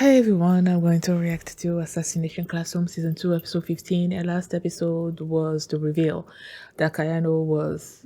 Hi everyone, I'm going to react to Assassination Classroom Season 2, Episode 15. And last episode was the reveal that Kayano was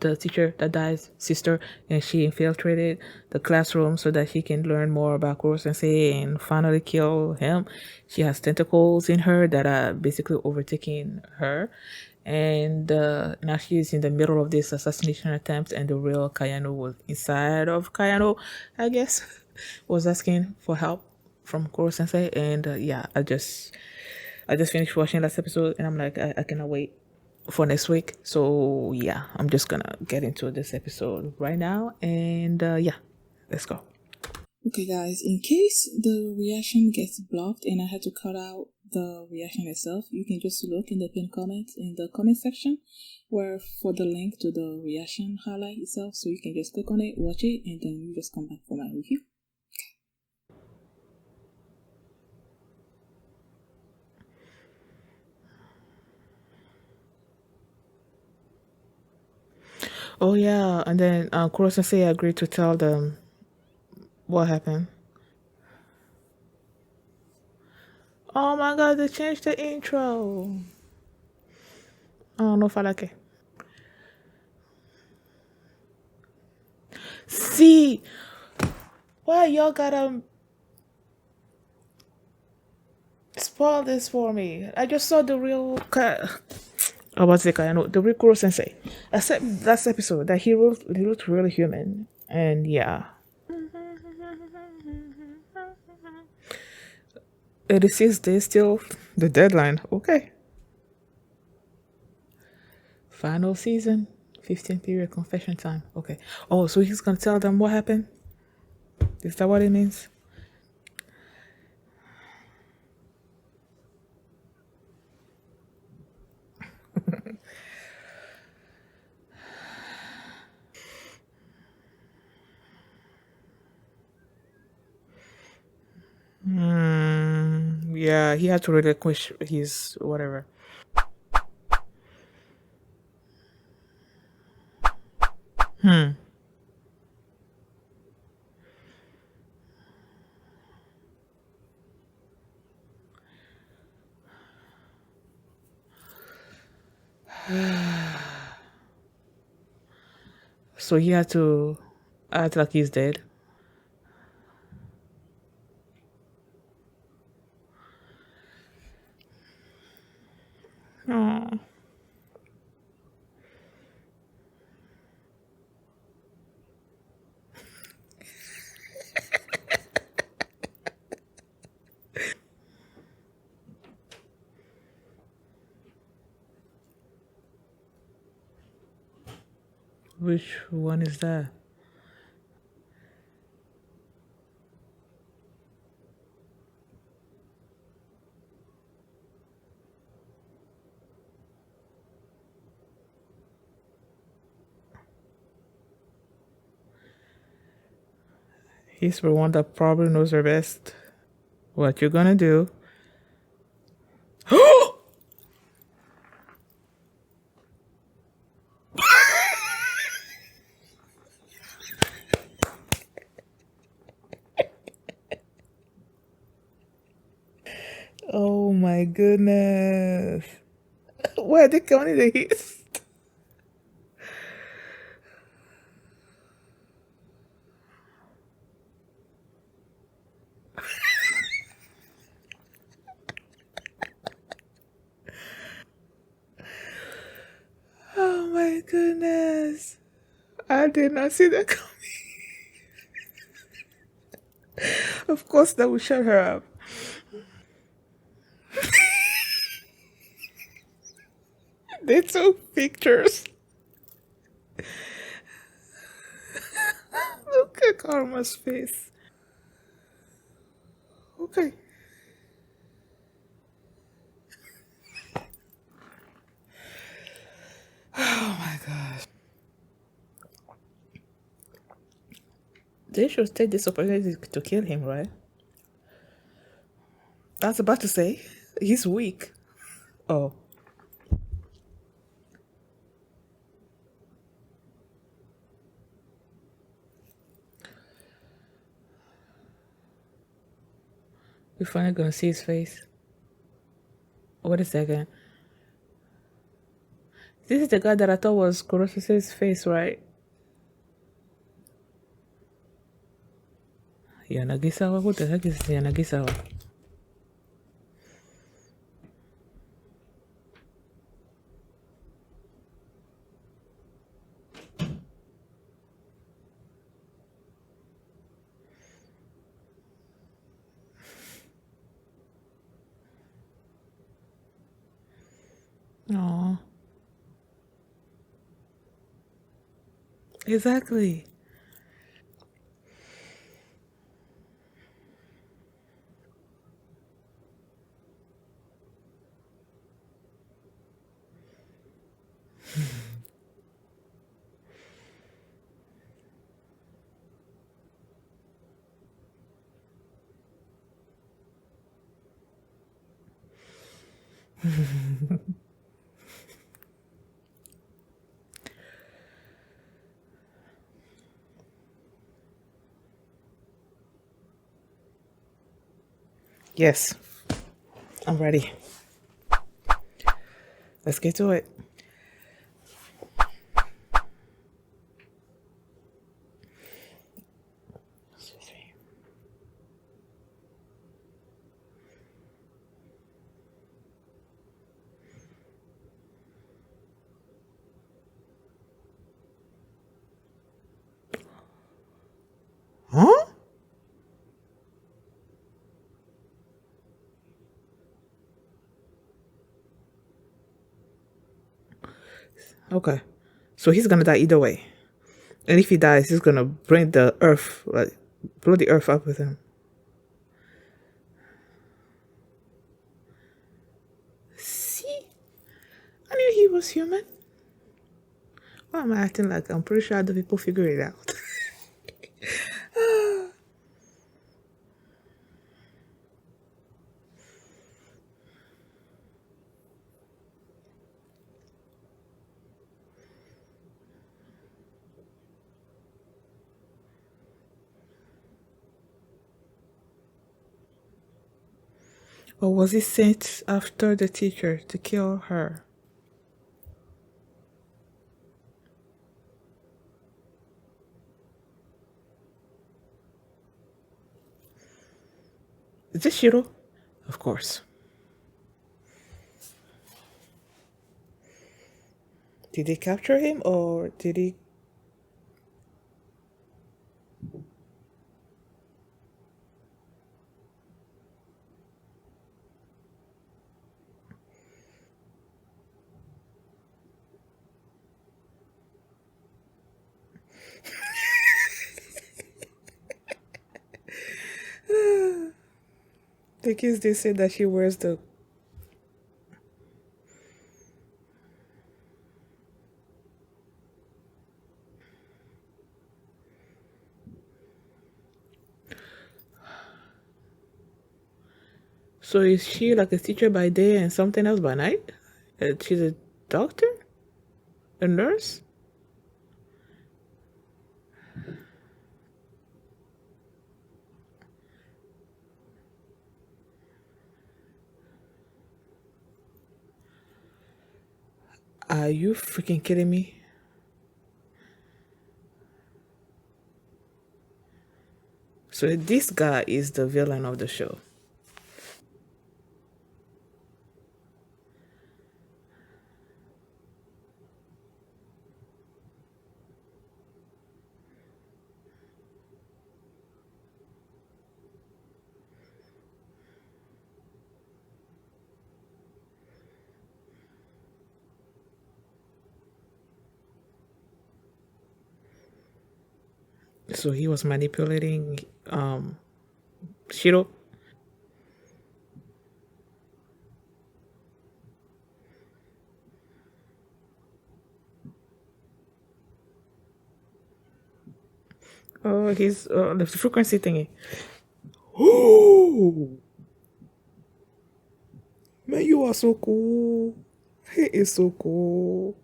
the teacher that dies sister, and she infiltrated the classroom so that she can learn more about Kuro Sensei and finally kill him. She has tentacles in her that are basically overtaking her. And now she is in the middle of this assassination attempt, and the real Kayano was inside of Kayano, I guess, was asking for help from Kuro Sensei. And yeah, I just finished watching last episode, and I'm like, I cannot wait for next week. So yeah, I'm just gonna get into this episode right now, and yeah, let's go. Okay, guys, in case the reaction gets blocked and I had to cut out the reaction itself, you can just look in the pinned comment in the comment section where for the link to the reaction highlight itself, so you can just click on it, watch it, and then you just come back for my review. Oh yeah, and then Kuro Sensei agreed to tell them what happened. Oh my god, they changed the intro. Oh no, I like it. See, why y'all gotta spoil this for me? I just saw the real. I was like, I know the real Kuro Sensei. Except last episode that he looked really human, and yeah, it is 6 days still the deadline. Okay, final season, 15 period confession time. Okay. Oh, so he's gonna tell them what happened. Is that what it means? Yeah, he had to relinquish his whatever. So he had to act like he's dead. Oh. Which one is that? He's the one that probably knows her best. What you gonna do? Oh my goodness. Where they counting the hits? Oh my goodness. I did not see that coming. Of course, that would shut her up. They took pictures. Look at Karma's face. Okay. Oh my gosh. They should take this opportunity to kill him, right? I was about to say, he's weak. Oh. We're finally gonna see his face. Wait a second. This is the guy that I thought was Kuro Sensei's face, right? Yanagisawa? Who the heck is Yanagisawa? Oh, exactly. Yes, I'm ready. Let's get to it. Huh? Okay. So he's gonna die either way. And if he dies, he's gonna bring the earth, like, blow the earth up with him. See? I knew he was human. Why am I acting like I'm pretty sure other people figure it out? Or was he sent after the teacher to kill her? Is this Shiro? Of course. Did they capture him or did he? The kids they said that she wears the. So is she like a teacher by day and something else by night? She's a doctor? A nurse? Are you freaking kidding me? So this guy is the villain of the show. So he was manipulating Shiro. Oh, he's the frequency thingy. Oh, man, you are so cool. He is so cool.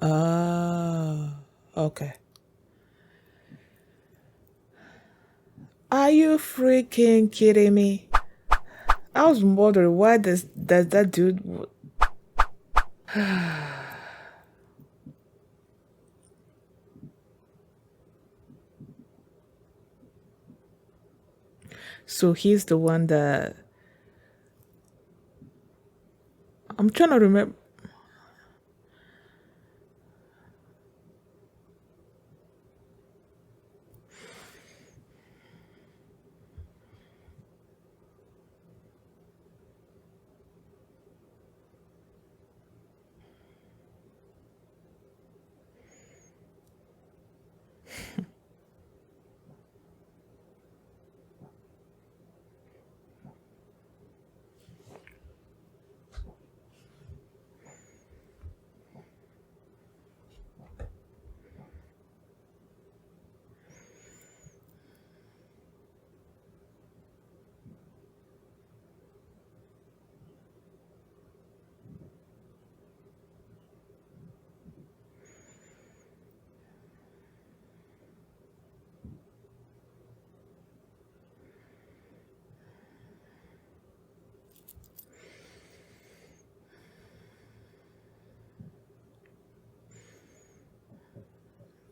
Okay. Are you freaking kidding me? I was wondering why does that dude. So he's the one that I'm trying to remember.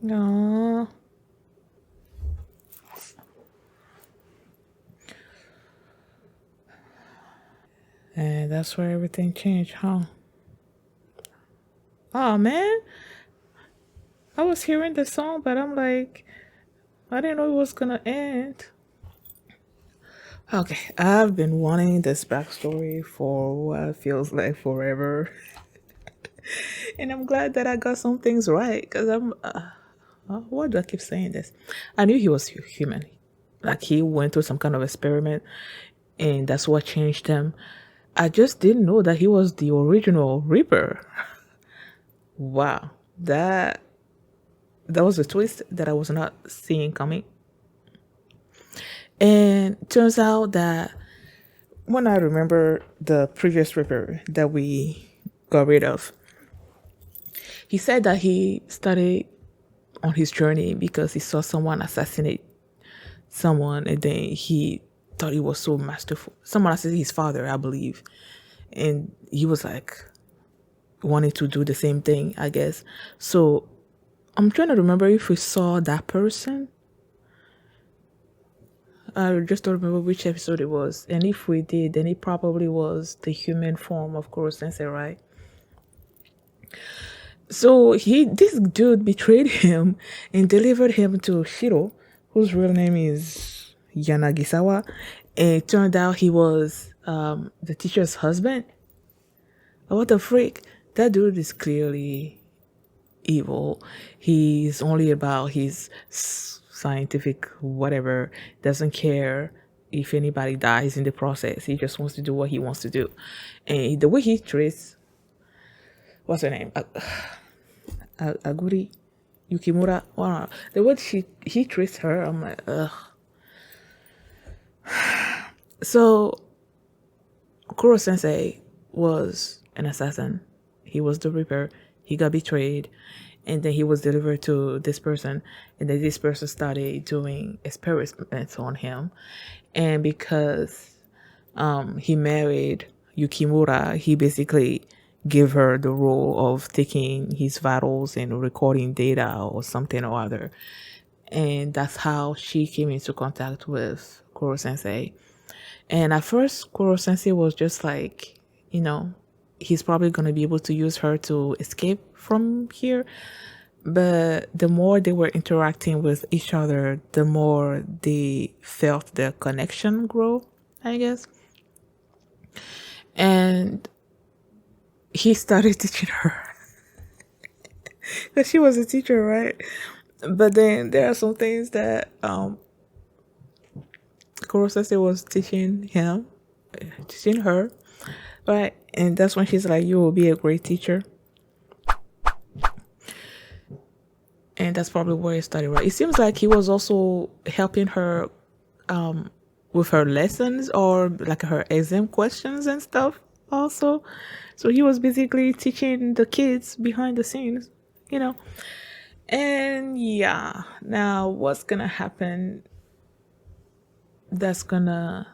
No, and that's where everything changed, huh? Oh man, I was hearing the song, but I'm like, I didn't know it was gonna end. Okay, I've been wanting this backstory for what feels like forever, and I'm glad that I got some things right. Cause why do I keep saying this? I knew he was human, like he went through some kind of experiment, and that's what changed him. I just didn't know that he was the original Reaper. Wow, that was a twist that I was not seeing coming. And turns out that when I remember the previous Reaper that we got rid of, he said that he started on his journey because he saw someone assassinate someone, and then he thought he was so masterful. Someone assassinated his father, I believe, and he was like wanting to do the same thing, I guess. So I'm trying to remember if we saw that person. I just don't remember which episode it was. And if we did, then it probably was the human form of Kuro Sensei, right? So this dude betrayed him and delivered him to Shiro, whose real name is Yanagisawa. And it turned out he was the teacher's husband. What the freak? That dude is clearly evil. He's only about his scientific whatever, doesn't care if anybody dies in the process. He just wants to do what he wants to do. And the way he treats, what's her name? Aguri? Yukimura? Wow. The way he treats her, I'm like, ugh. So, Kuro Sensei was an assassin. He was the Reaper. He got betrayed, and then he was delivered to this person, and then this person started doing experiments on him, and because he married Yukimura, he basically gave her the role of taking his vitals and recording data or something or other, and that's how she came into contact with Kuro Sensei. And at first, Kuro Sensei was just like, he's probably going to be able to use her to escape from here. But the more they were interacting with each other, the more they felt their connection grow, I guess. And he started teaching her because she was a teacher, right? But then there are some things that Kuro Sensei was teaching her, right? And that's when she's like, "You will be a great teacher." And that's probably where it started, right? It seems like he was also helping her with her lessons or like her exam questions and stuff also. So he was basically teaching the kids behind the scenes. you know. And yeah, now what's gonna happen? That's gonna,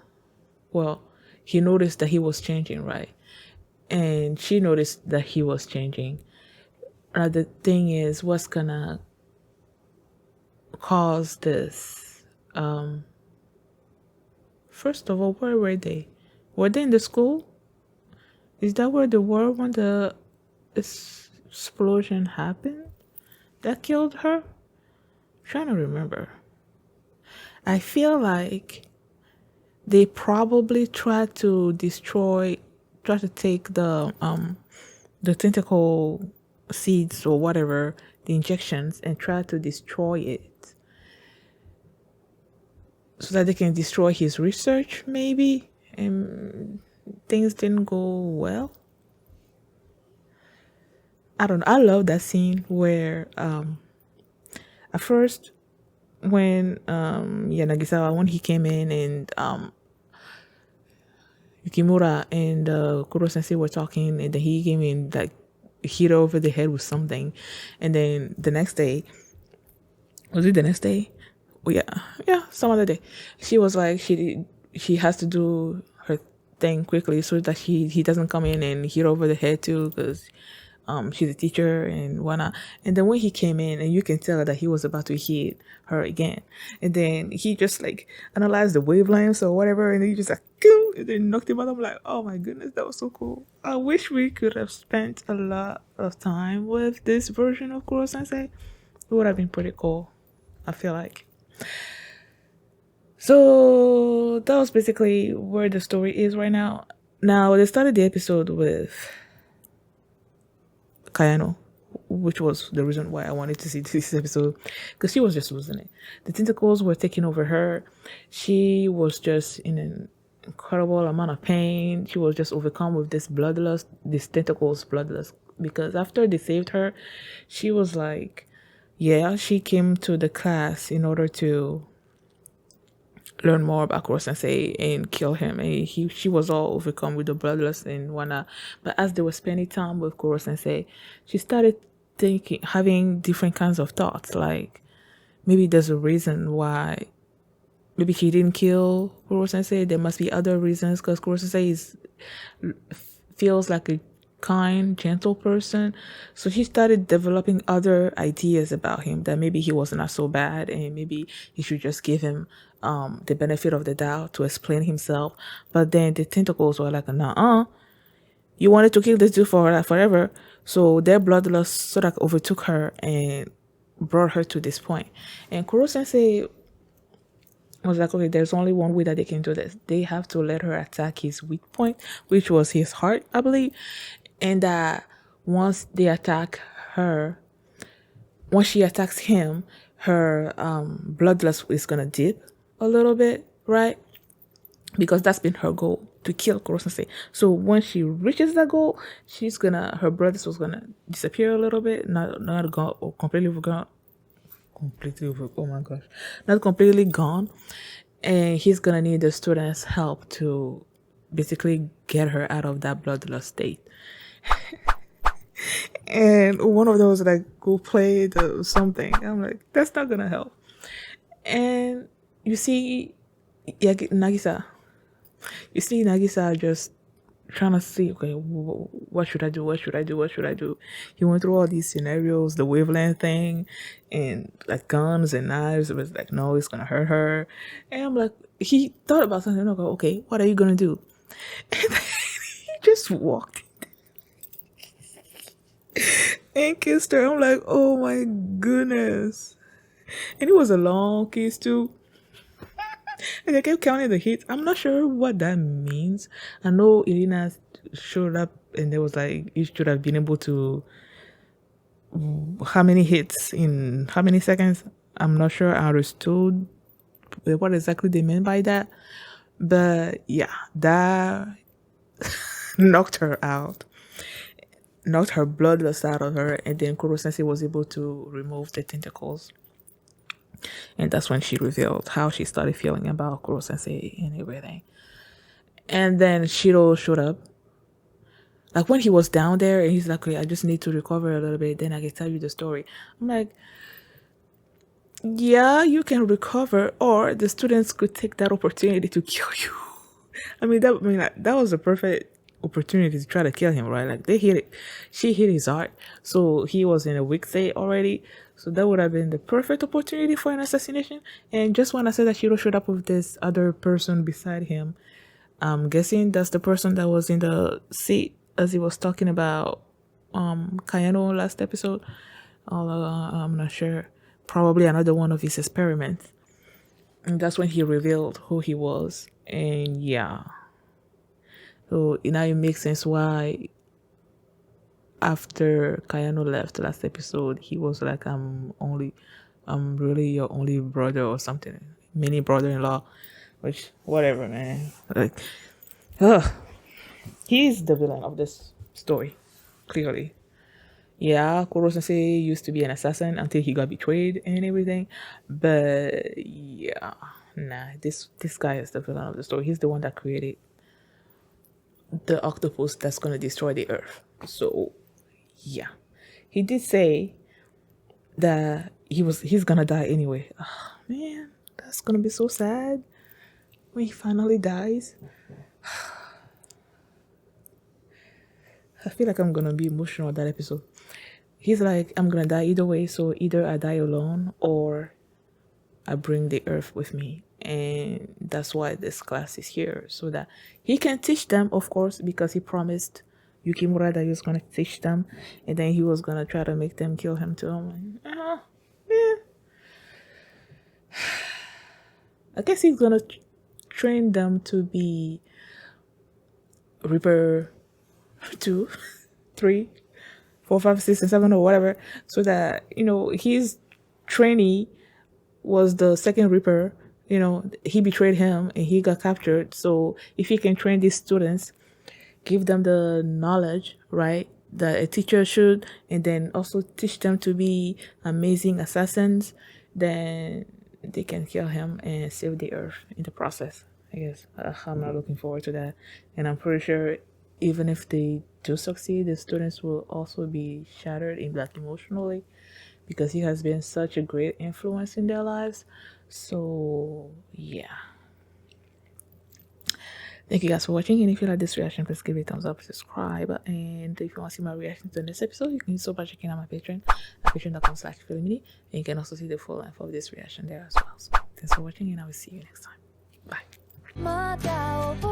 well, he noticed that he was changing, right? And she noticed that he was changing. The thing is, what's gonna cause this? First of all, where were they? Were they in the school? Is that where they were when the explosion happened? That killed her? I'm trying to remember. I feel like they probably try to take the tentacle seeds or whatever, the injections, and try to destroy it so that they can destroy his research, maybe. And things didn't go well. I don't know. I love that scene where at first when Yanagisawa, when he came in and Kimura and Kuro Sensei were talking, and then he came in like hit her over the head with something, and then the next day, was it the next day? Oh yeah, some other day. She was like she has to do her thing quickly so that he doesn't come in and hit her over the head too, because she's a teacher and whatnot. And then when he came in, and you can tell that he was about to hit her again, and then he just like analyzed the wavelengths or whatever, and then he just like, and then knocked him out. I'm like, oh my goodness, that was so cool. I wish we could have spent a lot of time with this version of Kuro Sensei. It would have been pretty cool, I feel like. So that was basically where the story is right now. Now they started the episode with Kayano, which was the reason why I wanted to see this episode, because she was just losing it. The tentacles were taking over her. She was just in an incredible amount of pain. She was just overcome with this bloodlust, this tentacles bloodlust, because after they saved her, she was like, yeah, she came to the class in order to learn more about Kuro Sensei and kill him. And she was all overcome with the bloodlust and whatnot. But as they were spending time with Kuro Sensei, she started having different kinds of thoughts. Like maybe there's a reason why. Maybe she didn't kill Kuro Sensei. There must be other reasons, because Kuro Sensei feels like a kind, gentle person. So she started developing other ideas about him, that maybe he was not so bad, and maybe he should just give him the benefit of the doubt to explain himself. But then the tentacles were like, nah, you wanted to kill this dude forever. So their bloodlust sort of overtook her and brought her to this point. And Kuro Sensei was like, okay, there's only one way that they can do this. They have to let her attack his weak point, which was his heart, I believe. And once they attack her, once she attacks him, her bloodlust is gonna dip a little bit, right? Because that's been her goal, to kill Kuro Sensei. So when she reaches that goal, her bloodlust was gonna disappear a little bit, not gone or completely gone. Oh my gosh, not completely gone. And he's gonna need the students' help to basically get her out of that bloodlust state. And one of them was like, go play something. I'm like, that's not gonna help. And you see Nagisa just trying to see, okay, what should I do? He went through all these scenarios, the wavelength thing, and like guns and knives. It was like, no, it's gonna hurt her. And I'm like, he thought about something, and I go, okay, what are you gonna do? And then he just walked and kissed her. I'm like, oh my goodness. And it was a long kiss too. And I kept counting the hits. I'm not sure what that means. I know Irina showed up and there was like, you should have been able to, how many hits in how many seconds? I'm not sure I understood what exactly they meant by that. But yeah, that knocked her out. Knocked her bloodlust out of her. And then Kuro Sensei was able to remove the tentacles. And that's when she revealed how she started feeling about Kuro Sensei and everything. And then Shiro showed up. Like when he was down there and he's like, okay, I just need to recover a little bit, then I can tell you the story. I'm like, yeah, you can recover, or the students could take that opportunity to kill you. That was a perfect opportunity to try to kill him, right? Like they hit it, she hit his heart, so he was in a weak state already. So that would have been the perfect opportunity for an assassination. And just when I said that Hiro showed up with this other person beside him, I'm guessing that's the person that was in the seat as he was talking about Kayano last episode. I'm not sure. Probably another one of his experiments. And that's when he revealed who he was. And yeah. So now it makes sense why after Kayano left last episode, he was like, I'm really your only brother or something. Mini brother-in-law. Which, whatever, man. Like, ugh. He's the villain of this story, clearly. Yeah, Kuro Sensei used to be an assassin until he got betrayed and everything. But yeah, nah, this guy is the villain of the story. He's the one that created the octopus that's gonna destroy the earth. So yeah. He did say that he's gonna die anyway. Oh, man, that's gonna be so sad when he finally dies. I feel like I'm gonna be emotional that episode. He's like, I'm gonna die either way, so either I die alone or I bring the earth with me. And that's why this class is here, so that he can teach them, of course, because he promised Yukimura that he was gonna teach them, and then he was gonna try to make them kill him too. I'm like, yeah. I guess he's gonna train them to be Reaper 2, 3, 4, 5, 6, and 7, or whatever, so that his trainee was the second Reaper. He betrayed him and he got captured. So if he can train these students, give them the knowledge, right, that a teacher should, and then also teach them to be amazing assassins, then they can kill him and save the earth in the process. I guess I'm not looking forward to that, and I'm pretty sure even if they do succeed, the students will also be shattered in like emotionally, because he has been such a great influence in their lives. So yeah, thank you guys for watching, and if you like this reaction, please give it a thumbs up, subscribe, and if you want to see my reaction to this episode, you can do so by checking out my Patreon at patreon.com/feelingmini, and you can also see the full length of this reaction there as well. So thanks for watching, and I will see you next time. Bye.